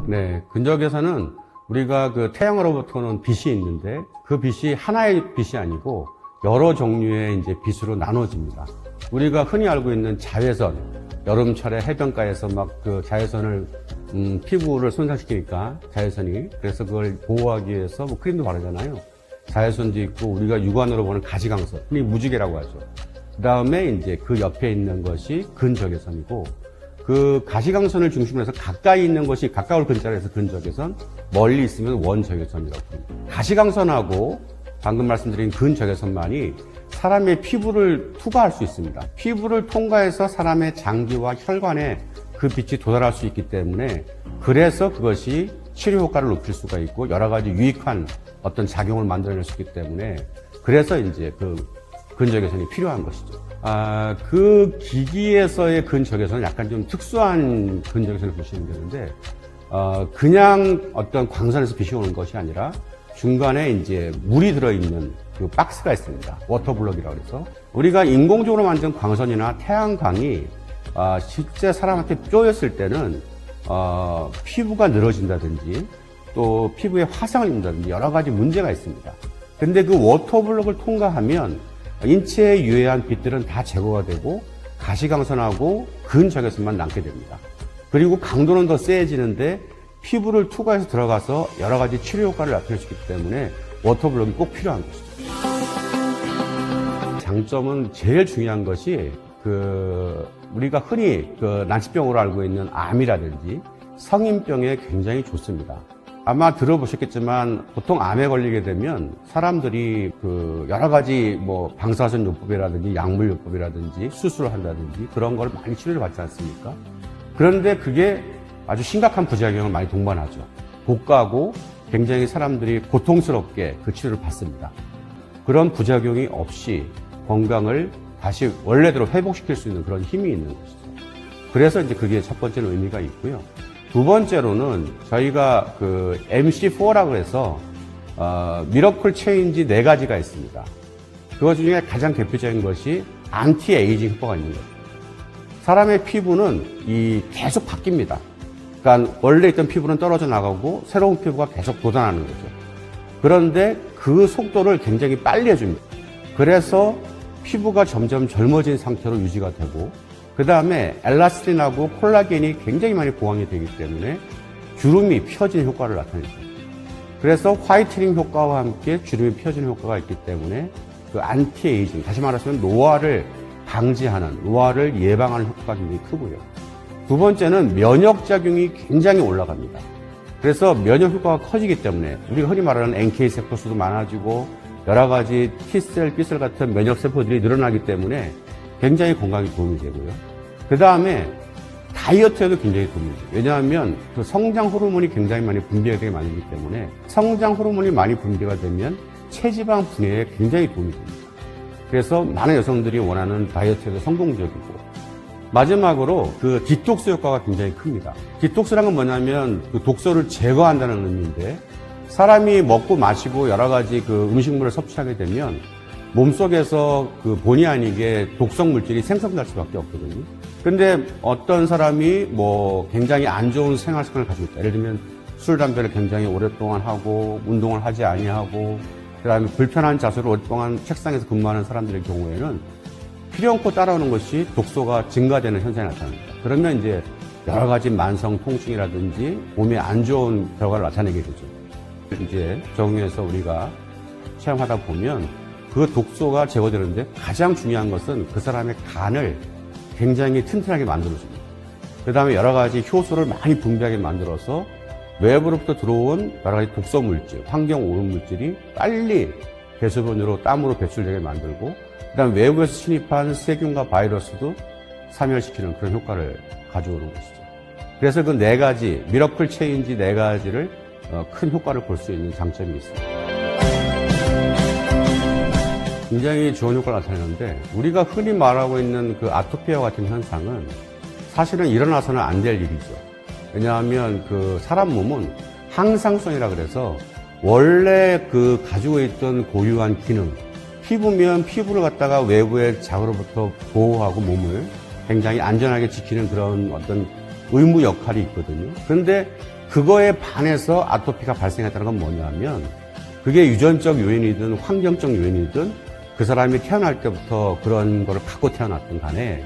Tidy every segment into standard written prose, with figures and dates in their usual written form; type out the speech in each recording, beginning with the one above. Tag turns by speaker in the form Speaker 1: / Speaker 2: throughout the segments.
Speaker 1: 네, 근적에서는 우리가 그 태양으로부터 오는 빛이 있는데 그 빛이 하나의 빛이 아니고 여러 종류의 이제 빛으로 나눠집니다. 우리가 흔히 알고 있는 자외선, 여름철에 해변가에서 막 그 자외선을 피부를 손상시키니까 자외선이 그래서 그걸 보호하기 위해서 뭐 크림도 바르잖아요. 자외선도 있고 우리가 육안으로 보는 가시광선, 흔히 무지개라고 하죠. 그 다음에 이제 그 옆에 있는 것이 근적외선이고 그 가시광선을 중심으로 해서 가까이 있는 것이 가까울 근자로 해서 근적외선, 멀리 있으면 원적외선이라고 합니다. 가시광선하고 방금 말씀드린 근적외선만이 사람의 피부를 투과할 수 있습니다. 피부를 통과해서 사람의 장기와 혈관에 그 빛이 도달할 수 있기 때문에 그래서 그것이 치료 효과를 높일 수가 있고 여러 가지 유익한 어떤 작용을 만들어낼 수 있기 때문에 그래서 이제 그 근적외선이 필요한 것이죠. 그 기기에서의 근적외선은 약간 좀 특수한 근적외선을 보시면 되는데, 그냥 어떤 광선에서 빛이 오는 것이 아니라 중간에 이제 물이 들어있는 그 박스가 있습니다. 워터블럭이라고 해서. 우리가 인공적으로 만든 광선이나 태양광이, 실제 사람한테 쪼였을 때는, 피부가 늘어진다든지, 또 피부에 화상을 입는다든지 여러 가지 문제가 있습니다. 근데 그 워터블럭을 통과하면 인체에 유해한 빛들은 다 제거가 되고 가시광선하고 근적외선만 남게 됩니다. 그리고 강도는 더 세지는데 피부를 투과해서 들어가서 여러 가지 치료 효과를 나타낼 수 있기 때문에 워터블럭이 꼭 필요한 것이죠. 장점은 제일 중요한 것이 우리가 흔히 난치병으로 알고 있는 암이라든지 성인병에 굉장히 좋습니다. 아마 들어보셨겠지만 보통 암에 걸리게 되면 사람들이 여러 가지 방사선요법이라든지 약물요법이라든지 수술을 한다든지 그런 걸 많이 치료를 받지 않습니까? 그런데 그게 아주 심각한 부작용을 많이 동반하죠. 고가고 굉장히 사람들이 고통스럽게 그 치료를 받습니다. 그런 부작용이 없이 건강을 다시 원래대로 회복시킬 수 있는 그런 힘이 있는 것이죠. 그래서 이제 그게 첫 번째는 의미가 있고요. 두 번째로는 저희가 MC4라고 해서 미러클 체인지 4가지가 있습니다. 그것 중에 가장 대표적인 것이 안티 에이징 효과가 있는 거죠. 사람의 피부는 계속 바뀝니다. 그러니까 원래 있던 피부는 떨어져 나가고 새로운 피부가 계속 돋아나는 거죠. 그런데 그 속도를 굉장히 빨리 해줍니다. 그래서 피부가 점점 젊어진 상태로 유지가 되고 그 다음에 엘라스틴하고 콜라겐이 굉장히 많이 보강이 되기 때문에 주름이 펴지는 효과를 나타내죠. 그래서 화이트닝 효과와 함께 주름이 펴지는 효과가 있기 때문에 그 안티에이징, 다시 말하면 노화를 방지하는, 노화를 예방하는 효과가 굉장히 크고요. 두 번째는 면역작용이 굉장히 올라갑니다. 그래서 면역 효과가 커지기 때문에 우리가 흔히 말하는 NK 세포수도 많아지고 여러 가지 T셀, B셀 같은 면역세포들이 늘어나기 때문에 굉장히 건강에 도움이 되고요. 그 다음에 다이어트에도 굉장히 도움이 돼요. 왜냐하면 그 성장 호르몬이 굉장히 많이 분비가 되게 많이 되기 때문에 성장 호르몬이 많이 분비가 되면 체지방 분해에 굉장히 도움이 됩니다. 그래서 많은 여성들이 원하는 다이어트에도 성공적이고 마지막으로 그 디톡스 효과가 굉장히 큽니다. 디톡스란 건 뭐냐면 그 독소를 제거한다는 의미인데 사람이 먹고 마시고 여러 가지 음식물을 섭취하게 되면 몸속에서 본의 아니게 독성 물질이 생성될 수밖에 없거든요. 근데 어떤 사람이 굉장히 안 좋은 생활 습관을 가지고 있다. 예를 들면 술, 담배를 굉장히 오랫동안 하고 운동을 하지 아니하고 그다음에 불편한 자세로 오랫동안 책상에서 근무하는 사람들의 경우에는 필요 없고 따라오는 것이 독소가 증가되는 현상이 나타납니다. 그러면 이제 여러 가지 만성 통증이라든지 몸에 안 좋은 결과를 나타내게 되죠. 이제 적응해서 우리가 체험하다 보면 그 독소가 제거되는데 가장 중요한 것은 그 사람의 간을 굉장히 튼튼하게 만들어줍니다. 그 다음에 여러 가지 효소를 많이 분비하게 만들어서 외부로부터 들어온 여러 가지 독소 물질, 환경 오염 물질이 빨리 배수분으로 땀으로 배출되게 만들고 그 다음에 외부에서 침입한 세균과 바이러스도 사멸시키는 그런 효과를 가져오는 것이죠. 그래서 그 4가지, 미러클 체인지 4가지를 큰 효과를 볼 수 있는 장점이 있습니다. 굉장히 좋은 효과를 나타내는데 우리가 흔히 말하고 있는 그 아토피와 같은 현상은 사실은 일어나서는 안 될 일이죠. 왜냐하면 사람 몸은 항상성이라 그래서 원래 가지고 있던 고유한 기능, 피부면 피부를 갖다가 외부의 자극으로부터 보호하고 몸을 굉장히 안전하게 지키는 그런 어떤 의무 역할이 있거든요. 그런데 그거에 반해서 아토피가 발생했다는 건 뭐냐면 그게 유전적 요인이든 환경적 요인이든 그 사람이 태어날 때부터 그런 거를 갖고 태어났든 간에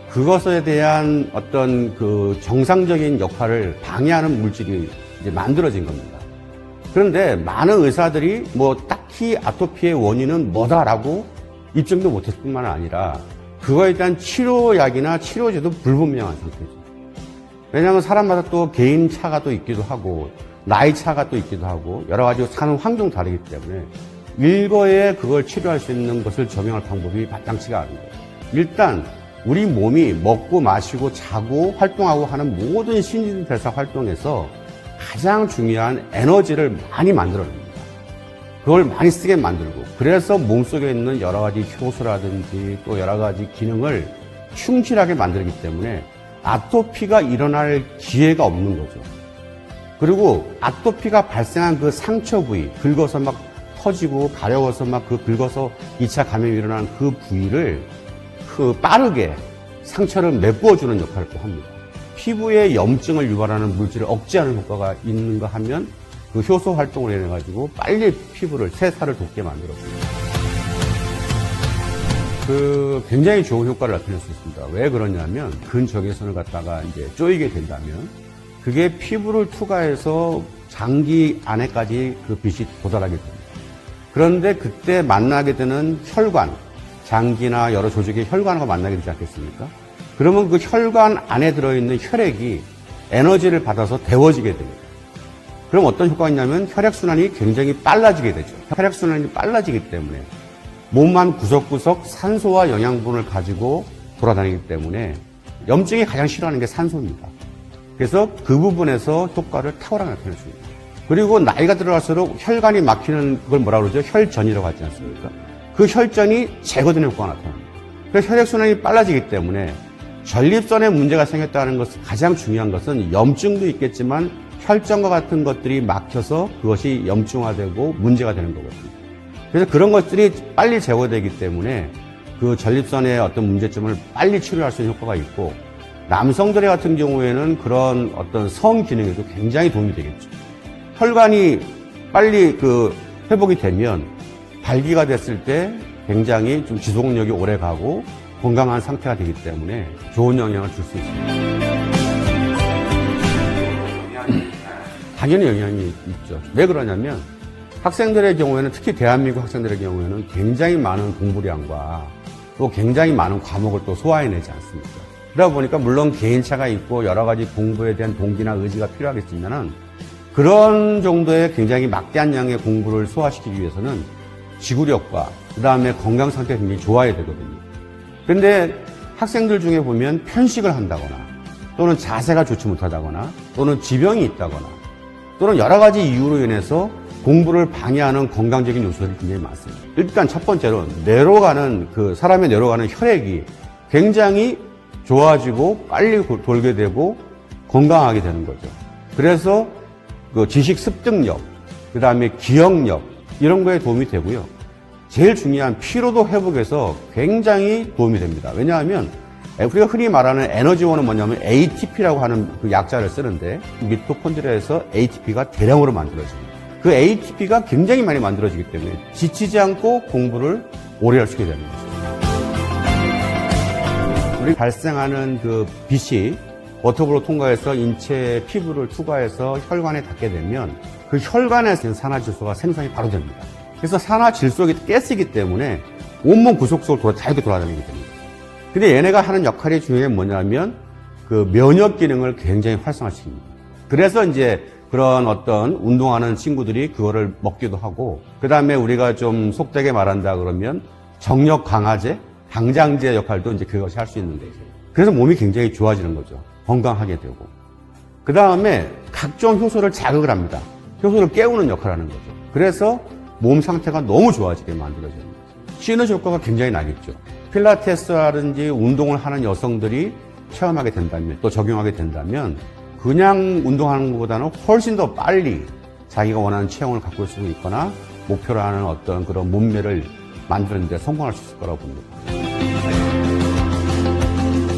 Speaker 1: 그것에 대한 어떤 그 정상적인 역할을 방해하는 물질이 이제 만들어진 겁니다. 그런데 많은 의사들이 뭐 딱히 아토피의 원인은 뭐다라고 입증도 못했을 뿐만 아니라 그거에 대한 치료약이나 치료제도 불분명한 상태죠. 왜냐하면 사람마다 또 개인 차가 또 있기도 하고 나이 차가 또 있기도 하고 여러 가지 사는 환경도 다르기 때문에 일거에 그걸 치료할 수 있는 것을 적용할 방법이 마땅치가 않은 거예요. 일단 우리 몸이 먹고 마시고 자고 활동하고 하는 모든 신진대사 활동에서 가장 중요한 에너지를 많이 만들어냅니다. 그걸 많이 쓰게 만들고 그래서 몸속에 있는 여러 가지 효소라든지 또 여러 가지 기능을 충실하게 만들기 때문에 아토피가 일어날 기회가 없는 거죠. 그리고 아토피가 발생한 그 상처 부위, 긁어서 막 터지고 가려워서 막 그 긁어서 2차 감염이 일어나는 그 부위를 빠르게 상처를 메꾸어주는 역할을 또 합니다. 피부에 염증을 유발하는 물질을 억제하는 효과가 있는가 하면 그 효소 활동을 인해가지고 빨리 피부를, 세살을 돋게 만들어줍니다. 굉장히 좋은 효과를 나타낼 수 있습니다. 왜 그러냐면 근적외선을 갖다가 이제 쪼이게 된다면 그게 피부를 투과해서 장기 안에까지 그 빛이 도달하게 됩니다. 그런데 그때 만나게 되는 혈관, 장기나 여러 조직의 혈관과 만나게 되지 않겠습니까? 그러면 그 혈관 안에 들어있는 혈액이 에너지를 받아서 데워지게 됩니다. 그럼 어떤 효과가 있냐면 혈액순환이 굉장히 빨라지게 되죠. 혈액순환이 빨라지기 때문에 몸만 구석구석 산소와 영양분을 가지고 돌아다니기 때문에 염증이 가장 싫어하는 게 산소입니다. 그래서 그 부분에서 효과를 탁월하게 나타낼 수 있습니다. 그리고 나이가 들어갈수록 혈관이 막히는 걸 뭐라 그러죠? 혈전이라고 하지 않습니까? 그 혈전이 제거되는 효과가 나타납니다. 그래서 혈액순환이 빨라지기 때문에 전립선에 문제가 생겼다는 것은 가장 중요한 것은 염증도 있겠지만 혈전과 같은 것들이 막혀서 그것이 염증화되고 문제가 되는 거거든요. 그래서 그런 것들이 빨리 제거되기 때문에 그 전립선의 어떤 문제점을 빨리 치료할 수 있는 효과가 있고 남성들 같은 경우에는 그런 어떤 성 기능에도 굉장히 도움이 되겠죠. 혈관이 빨리 회복이 되면 발기가 됐을 때 굉장히 좀 지속력이 오래 가고 건강한 상태가 되기 때문에 좋은 영향을 줄 수 있습니다. 당연히 영향이 있죠. 왜 그러냐면 학생들의 경우에는 특히 대한민국 학생들의 경우에는 굉장히 많은 공부량과 또 굉장히 많은 과목을 또 소화해내지 않습니까? 그러다 보니까 물론 개인차가 있고 여러 가지 공부에 대한 동기나 의지가 필요하겠지만은 그런 정도의 굉장히 막대한 양의 공부를 소화시키기 위해서는 지구력과 그 다음에 건강 상태가 굉장히 좋아야 되거든요. 그런데 학생들 중에 보면 편식을 한다거나 또는 자세가 좋지 못하다거나 또는 지병이 있다거나 또는 여러 가지 이유로 인해서 공부를 방해하는 건강적인 요소들이 굉장히 많습니다. 일단 첫 번째로 사람의 뇌로 가는 혈액이 굉장히 좋아지고 빨리 돌게 되고 건강하게 되는 거죠. 그래서 그 지식 습득력, 그 다음에 기억력 이런 거에 도움이 되고요. 제일 중요한 피로도 회복에서 굉장히 도움이 됩니다. 왜냐하면 우리가 흔히 말하는 에너지원은 뭐냐면 ATP라고 하는 그 약자를 쓰는데 미토콘드리아에서 ATP가 대량으로 만들어집니다. 그 ATP가 굉장히 많이 만들어지기 때문에 지치지 않고 공부를 오래 할 수 있게 되는 거죠. 우리 발생하는 그 빛이 워터블로 통과해서 인체 피부를 투과해서 혈관에 닿게 되면 그 혈관에서 산화질소가 생성이 바로 됩니다. 그래서 산화질소가 깼이기 때문에 온몸 구석구석을 자유롭게 돌아다니게 됩니다. 근데 얘네가 하는 역할이 중요한 게 뭐냐면 그 면역 기능을 굉장히 활성화시킵니다. 그래서 이제 그런 어떤 운동하는 친구들이 그거를 먹기도 하고 그 다음에 우리가 좀 속되게 말한다 그러면 정력 강화제, 당장제 역할도 이제 그것이 할 수 있는 거죠. 그래서 몸이 굉장히 좋아지는 거죠. 건강하게 되고. 그 다음에 각종 효소를 자극을 합니다. 효소를 깨우는 역할을 하는 거죠. 그래서 몸 상태가 너무 좋아지게 만들어지는 거죠. 시너지 효과가 굉장히 나겠죠. 필라테스라든지 운동을 하는 여성들이 체험하게 된다면 또 적용하게 된다면 그냥 운동하는 것보다는 훨씬 더 빨리 자기가 원하는 체형을 갖고 올 수 있거나 목표로 하는 어떤 그런 몸매를 만드는 데 성공할 수 있을 거라고 봅니다.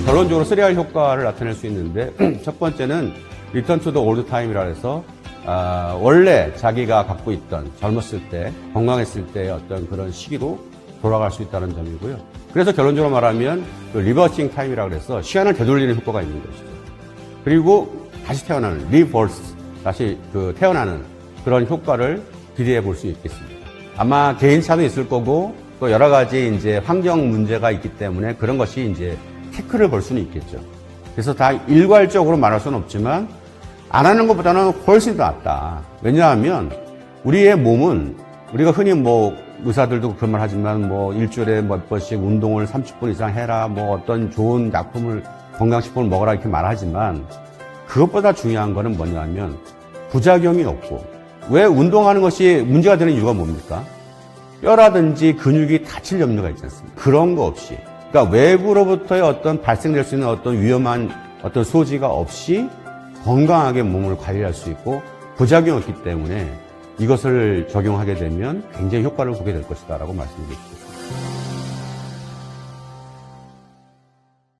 Speaker 1: 결론적으로 3R 효과를 나타낼 수 있는데 첫 번째는 리턴 투 더 올드 타임이라 해서 원래 자기가 갖고 있던 젊었을 때, 건강했을 때의 어떤 그런 시기로 돌아갈 수 있다는 점이고요. 그래서 결론적으로 말하면 그 리버싱 타임이라고 해서 시간을 되돌리는 효과가 있는 것이죠. 그리고 다시 태어나는 리버스, 다시 그 태어나는 그런 효과를 기대해 볼 수 있겠습니다. 아마 개인차도 있을 거고 또 여러 가지 이제 환경 문제가 있기 때문에 그런 것이 이제 태클을 걸 수는 있겠죠. 그래서 다 일괄적으로 말할 수는 없지만 안 하는 것보다는 훨씬 더 낫다. 왜냐하면 우리의 몸은 우리가 흔히 뭐 의사들도 그런 말 하지만 뭐 일주일에 몇 번씩 운동을 30분 이상 해라, 뭐 어떤 좋은 약품을 건강식품을 먹어라 이렇게 말하지만 그것보다 중요한 거는 뭐냐면 부작용이 없고, 왜 운동하는 것이 문제가 되는 이유가 뭡니까? 뼈라든지 근육이 다칠 염려가 있지 않습니까? 그런 거 없이, 그러니까 외부로부터의 어떤 발생될 수 있는 어떤 위험한 어떤 소지가 없이 건강하게 몸을 관리할 수 있고 부작용이 없기 때문에 이것을 적용하게 되면 굉장히 효과를 보게 될 것이다 라고 말씀드리겠습니다.